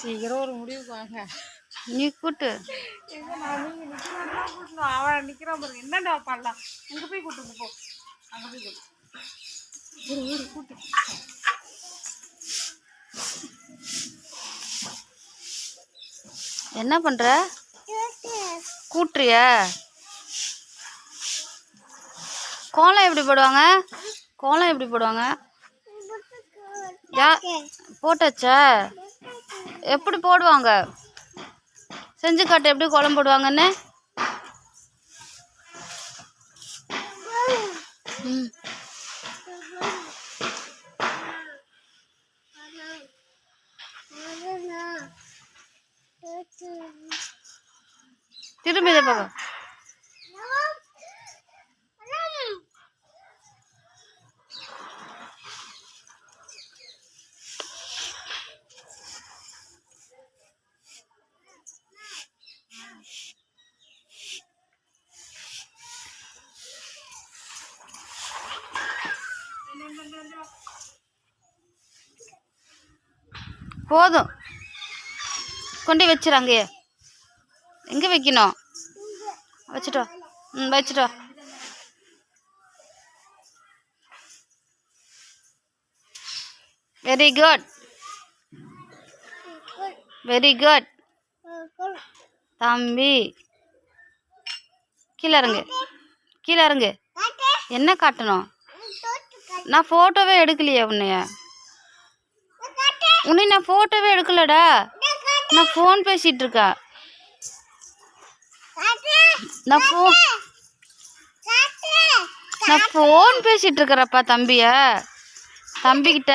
சீக்கிரம் ஒரு முடிவுக்கு வாங்க. நீ கூட்டு அவன் நிக்கிறான் பாருங்க. என்னடா பண்ணலாம்? அங்க போய் கூட்டு போ. அங்க போய் கூட்டு. என்ன பண்ற? கூட்டுறியா? கோலம் எப்படி போடுவாங்க? கோலம் எப்படி போடுவாங்க? போட்டாச்சா? எப்படி போடுவாங்க? செஞ்சு காட்டு, எப்படி கோலம் போடுவாங்கன்னு. திரும்பி இதை பார்க்க. போதும், கொண்டு வச்சிரு. அங்கேயே எங்கே வைக்கணும்? வச்சுட்டோ. வச்சுட்டோ. வெரி குட், வெரி குட் தம்பி. கீழே இறங்கு, கீழே இறங்கு. என்ன காட்டணும்? நான் ஃபோட்டோவே எடுக்கலையே உன்னைய. நான் ஃபோட்டோவே எடுக்கலடா. நான் ஃபோன் பேசிகிட்டு இருக்கேன். நான் ஃபோன் பேசிகிட்டு இருக்கிறப்பா தம்பிய. தம்பிக்கிட்ட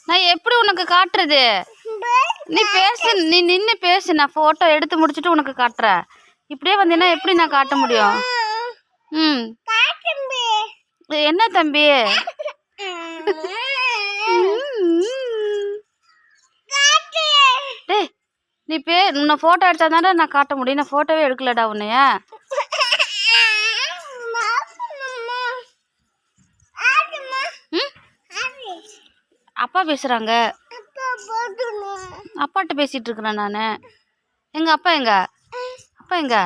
நான் எப்படி உனக்கு காட்டுறது? நீ பேசு, நீ நின்று பேசு. நான் ஃபோட்டோ எடுத்து முடிச்சுட்டு உனக்கு காட்டுறேன். இப்படியே வந்தீங்கன்னா எப்படி நான் காட்ட முடியும்? என்ன தம்பி? டேய், நீ உன்னை ஃபோட்டோ எடுத்தா தானே நான் காட்ட முடியும். நான் ஃபோட்டோவே எடுக்கலடா உன்னைய. அப்பா பேசுறாங்க. அப்பாட்ட பேசிட்டு இருக்கிறேன் நான். எங்க அப்பா எங்க? அப்பா எங்க?